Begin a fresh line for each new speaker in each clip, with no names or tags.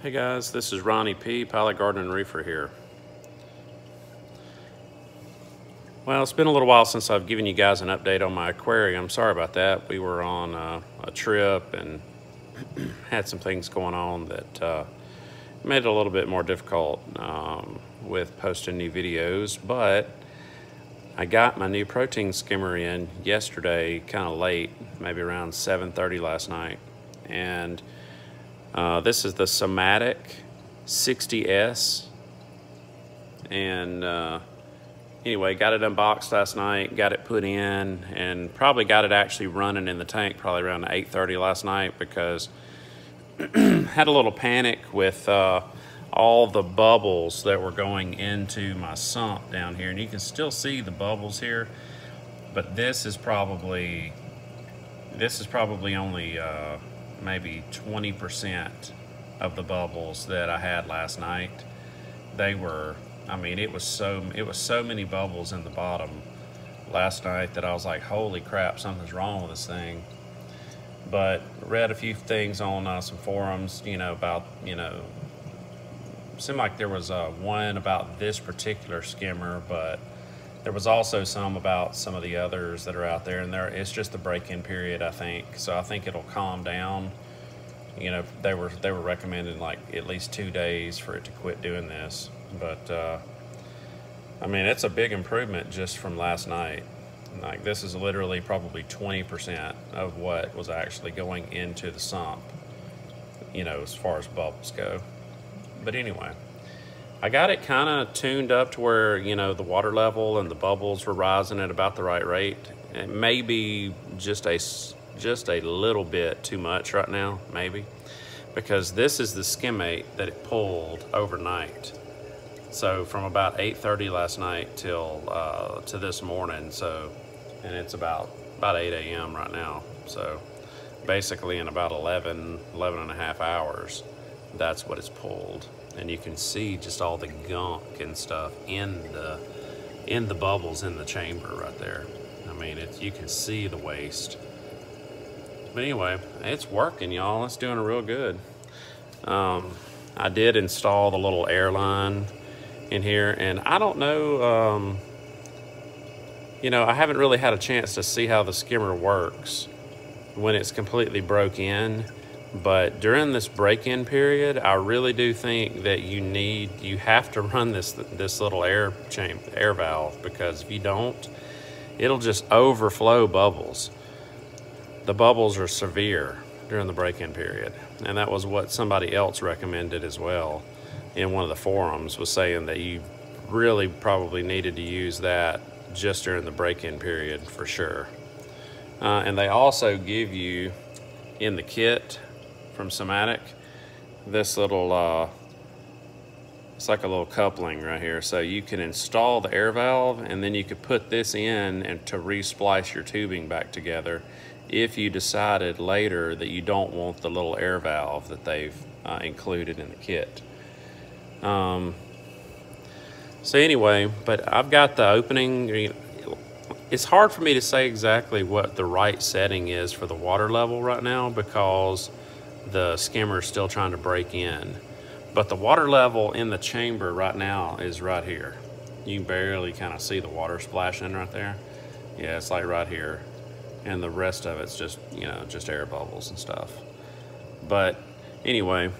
Hey guys, this is Ronnie P, Pilot Garden and Reefer here. Well, it's been a little while since I've given you guys an update on my aquarium. Sorry about that. We were on a trip and had some things going on that made it a little bit more difficult with posting new videos, but I got my new protein skimmer in yesterday, kind of late, maybe around 7:30 last night, and this is the Somatic 60S, and anyway, got it unboxed last night, got it put in, and probably got it actually running in the tank probably around 8:30 last night because had a little panic with all the bubbles that were going into my sump down here, and you can still see the bubbles here, but this is probably only maybe 20% of the bubbles that I had last night. They were, I mean, it was so many bubbles in the bottom last night that I was like, holy crap, something's wrong with this thing. But read a few things on some forums, about, seemed like there was one about this particular skimmer, but there was also some about some of the others that are out there, and it's just the break-in period, I think. So I think it'll calm down. They were recommending like at least 2 days for it to quit doing this. But I mean, it's a big improvement just from last night. Like, this is literally probably 20% of what was actually going into the sump, as far as bubbles go. But anyway, I got it kind of tuned up to where, the water level and the bubbles were rising at about the right rate. It may be just a little bit too much right now, maybe, because this is the skimmate that it pulled overnight. So from about 8:30 last night till to this morning. And it's about 8 a.m. right now. So basically in about 11 and a half hours, that's what it's pulled. And you can see just all the gunk and stuff in the bubbles in the chamber right there. I mean, you can see the waste. But anyway, it's working, y'all. It's doing real good. I did install the little air line in here, and I don't know, I haven't really had a chance to see how the skimmer works when it's completely broke in. But during this break-in period, I really do think that you have to run this little air valve, because if you don't, it'll just overflow bubbles. The bubbles are severe during the break-in period, and that was what somebody else recommended as well in one of the forums, was saying that you really probably needed to use that just during the break-in period for sure. And they also give you in the kit from Somatic this little it's like a little coupling right here, so you can install the air valve, and then you could put this in and to re-splice your tubing back together if you decided later that you don't want the little air valve that they've included in the kit. So anyway, but I've got the opening. It's hard for me to say exactly what the right setting is for the water level right now, because the skimmer is still trying to break in. But the water level in the chamber right now is right here. You can barely kind of see the water splashing right there. Yeah, it's like right here. And the rest of it's just, just air bubbles and stuff. But anyway,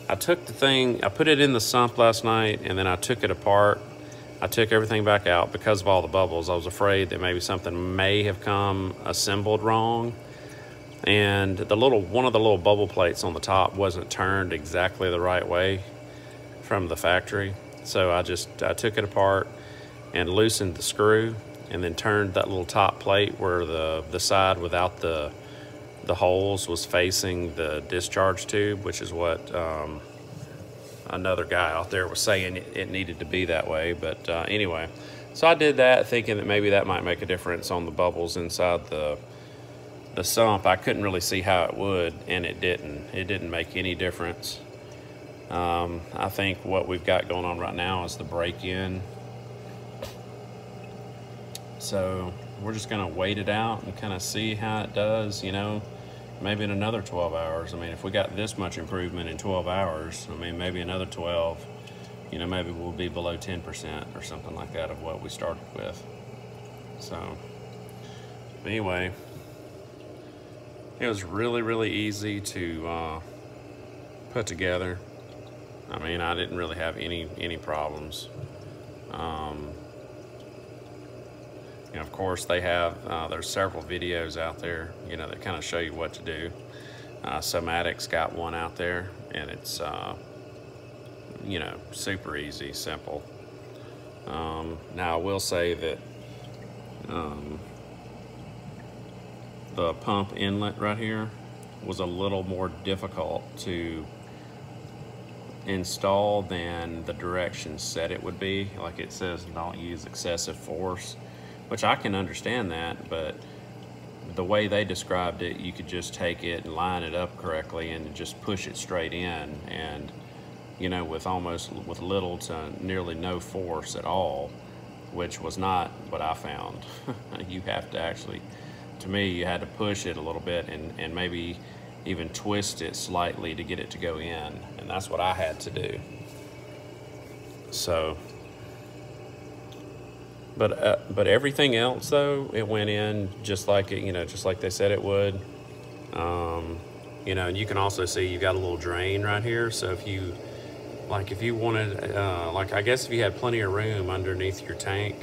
I took the thing, I put it in the sump last night, and then I took it apart. I took everything back out because of all the bubbles. I was afraid that maybe something may have come assembled wrong. And one of the little bubble plates on the top wasn't turned exactly the right way from the factory. So I took it apart and loosened the screw, and then turned that little top plate where the side without the holes was facing the discharge tube, which is what another guy out there was saying it needed to be that way. But anyway, so I did that thinking that maybe that might make a difference on the bubbles inside the sump. I couldn't really see how it would, and it didn't make any difference. I think what we've got going on right now is the break-in. So we're just gonna wait it out and kind of see how it does, maybe in another 12 hours. I mean, if we got this much improvement in 12 hours, I mean, maybe another 12, you know, maybe we'll be below 10% or something like that of what we started with. So, but anyway, it was really, really easy to put together. I mean, I didn't really have any problems. You know, of course, they have, there's several videos out there, you know, that kind of show you what to do. Somatic's got one out there, and it's, you know, super easy, simple. Now, I will say that the pump inlet right here was a little more difficult to install than the directions said it would be. Like it says, don't use excessive force, which I can understand that, but the way they described it, you could just take it and line it up correctly and just push it straight in, and you know, with little to nearly no force at all, which was not what I found. You have to actually, to me, you had to push it a little bit and maybe even twist it slightly to get it to go in, and that's what I had to do. So, but everything else though, it went in just like it, you know, just like they said it would. You know, and you can also see you've got a little drain right here. So if you wanted, like I guess if you had plenty of room underneath your tank,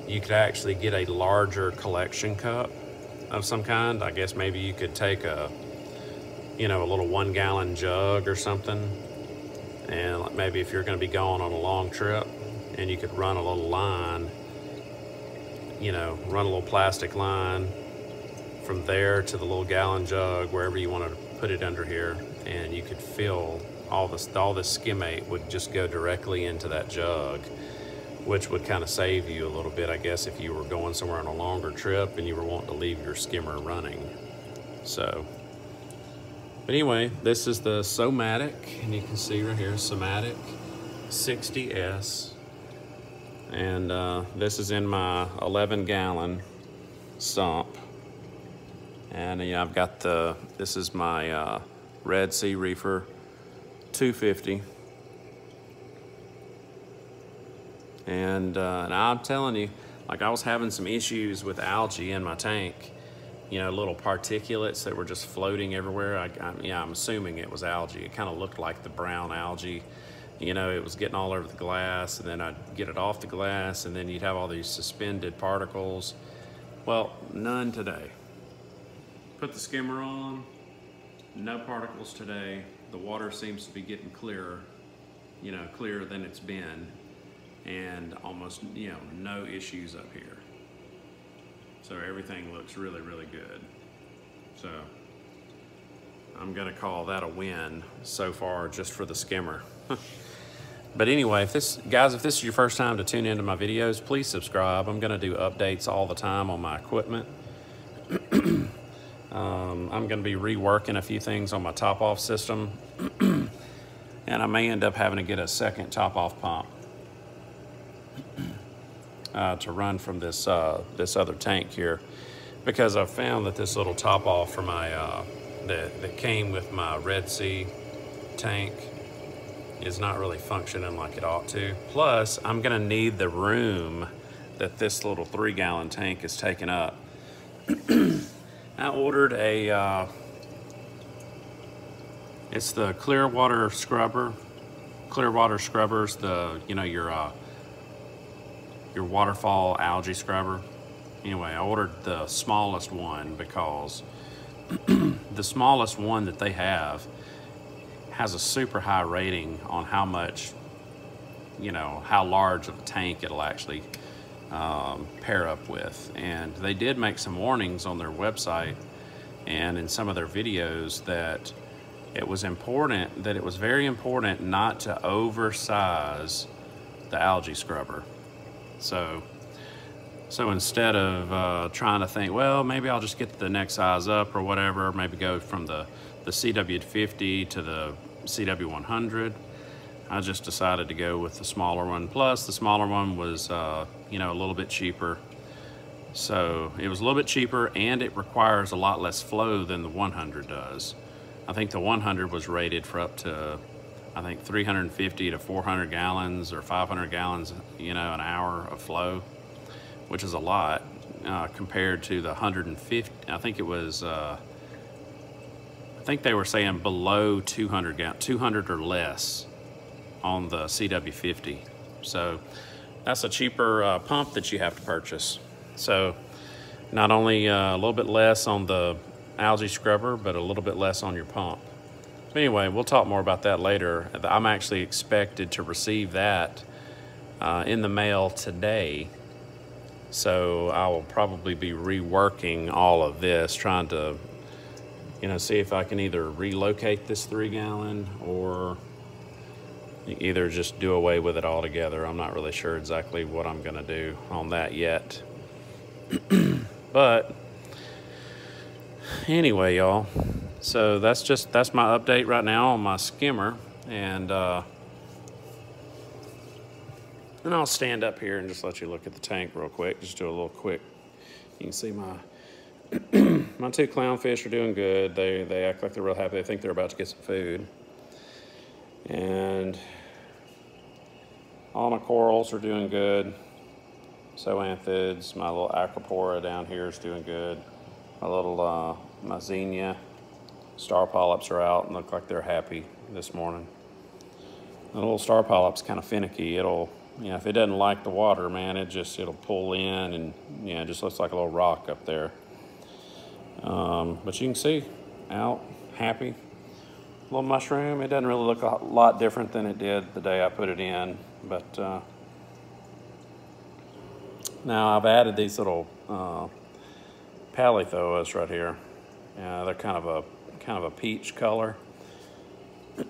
you could actually get a larger collection cup of some kind. I guess maybe you could take a, you know, a little 1 gallon jug or something, and maybe if you're going to be going on a long trip, and you could run a little line, you know, run a little plastic line from there to the little gallon jug, wherever you want to put it under here, and you could fill all this skimmate would just go directly into that jug, which would kind of save you a little bit, I guess, if you were going somewhere on a longer trip and you were wanting to leave your skimmer running. So, but anyway, this is the Somatic, and you can see right here, Somatic 60S. And this is in my 11 gallon sump. And yeah, I've got this is my Red Sea Reefer 250. And I'm telling you, like I was having some issues with algae in my tank, you know, little particulates that were just floating everywhere. I'm assuming it was algae. It kind of looked like the brown algae. You know, it was getting all over the glass, and then I'd get it off the glass, and then you'd have all these suspended particles. Well, none today. Put the skimmer on, no particles today. The water seems to be getting clearer, you know, clearer than it's been, and almost, you know, no issues up here. So everything looks really, really good. So I'm gonna call that a win so far just for the skimmer. But anyway, if this is your first time to tune into my videos, please subscribe. I'm gonna do updates all the time on my equipment. I'm gonna be reworking a few things on my top-off system. And I may end up having to get a second top-off pump to run from this other tank here, because I found that this little top-off for my that came with my Red Sea tank is not really functioning like it ought to. Plus, I'm gonna need the room that this little 3 gallon tank is taking up. I ordered a, it's the Clearwater Scrubber. Clearwater Scrubber's you know, your waterfall algae scrubber. Anyway, I ordered the smallest one because the smallest one that they have has a super high rating on how much, you know, how large of a tank it'll actually pair up with. And they did make some warnings on their website and in some of their videos that it was important, that it was very important not to oversize the algae scrubber. So instead of trying to think, well, maybe I'll just get the next size up or whatever, maybe go from the CW50 to the CW100, I just decided to go with the smaller one. Plus, the smaller one was, you know, a little bit cheaper. So it was a little bit cheaper, and it requires a lot less flow than the 100 does. I think the 100 was rated for up to, I think 350 to 400 gallons or 500 gallons, you know, an hour of flow, which is a lot compared to the 150. I think it was, I think they were saying below 200 or less on the CW50. So that's a cheaper pump that you have to purchase. So not only a little bit less on the algae scrubber, but a little bit less on your pump. But anyway, we'll talk more about that later. I'm actually expected to receive that in the mail today. So I will probably be reworking all of this, trying to, you know, see if I can either relocate this 3-gallon or either just do away with it altogether. I'm not really sure exactly what I'm gonna do on that yet. But anyway, y'all, so that's my update right now on my skimmer, and I'll stand up here and just let you look at the tank real quick. Just do a little quick. You can see my my 2 clownfish are doing good. They act like they're real happy. They think they're about to get some food, and all my corals are doing good. Zoanthids, my little acropora down here is doing good. My little my xenia star polyps are out and look like they're happy this morning. The little star polyp's kind of finicky. It'll, you know, if it doesn't like the water, man, it'll pull in, and you know, it just looks like a little rock up there. But you can see, out, happy. Little mushroom, it doesn't really look a lot different than it did the day I put it in, but now I've added these little Palithoas right here. They're kind of a peach color,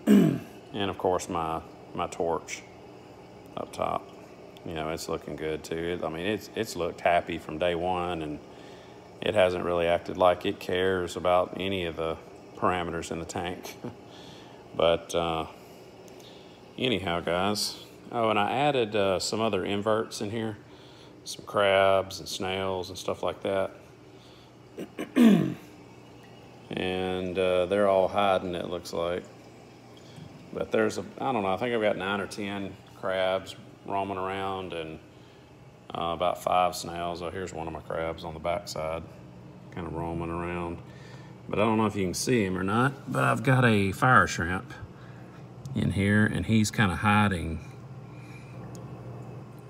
and of course my torch up top. You know, it's looking good too. I mean, it's looked happy from day one, and it hasn't really acted like it cares about any of the parameters in the tank. But anyhow, guys. Oh, and I added some other inverts in here. Some crabs and snails and stuff like that. And they're all hiding, it looks like. But there's I don't know, I think I've got 9 or 10 crabs roaming around, and about 5 snails. Oh, here's one of my crabs on the backside, kind of roaming around. But I don't know if you can see him or not, but I've got a fire shrimp in here, and he's kind of hiding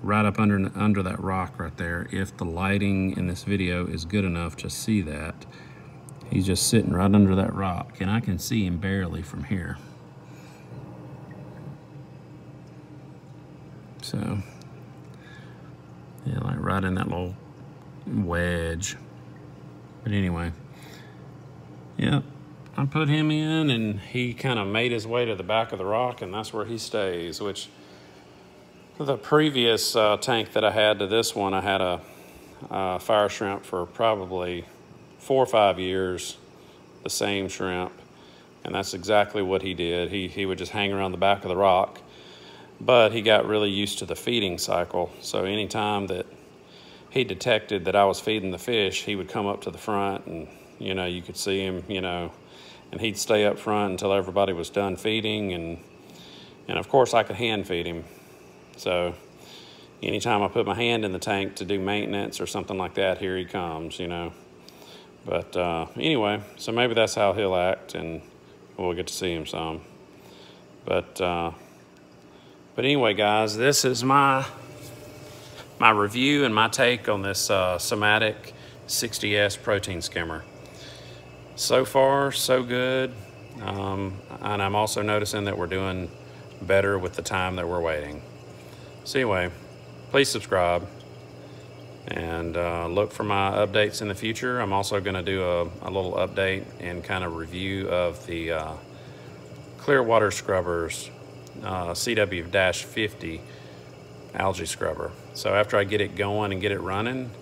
right up under that rock right there. If the lighting in this video is good enough to see that, he's just sitting right under that rock, and I can see him barely from here. So, yeah, like right in that little wedge. But anyway, yeah, I put him in, and he kind of made his way to the back of the rock, and that's where he stays, which the previous tank that I had to this one, I had a fire shrimp for probably 4 or 5 years, the same shrimp, and that's exactly what he did. He would just hang around the back of the rock, but he got really used to the feeding cycle. So anytime that he detected that I was feeding the fish, he would come up to the front, and you know, you could see him, you know, and he'd stay up front until everybody was done feeding, and of course I could hand feed him. So anytime I put my hand in the tank to do maintenance or something like that, here he comes, you know. But anyway, so maybe that's how he'll act, and we'll get to see him some. But anyway, guys, this is my review and my take on this Somatic 60S protein skimmer. So far, so good. And I'm also noticing that we're doing better with the time that we're waiting. So anyway, please subscribe and look for my updates in the future. I'm also going to do a little update and kind of review of the Clearwater Scrubbers CW-50 algae scrubber. So after I get it going and get it running,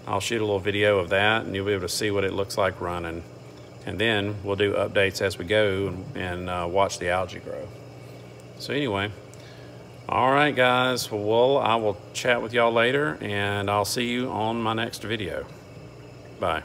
I'll shoot a little video of that, and you'll be able to see what it looks like running. And then we'll do updates as we go and watch the algae grow. So anyway, All right, guys. Well, I will chat with y'all later, and I'll see you on my next video. Bye.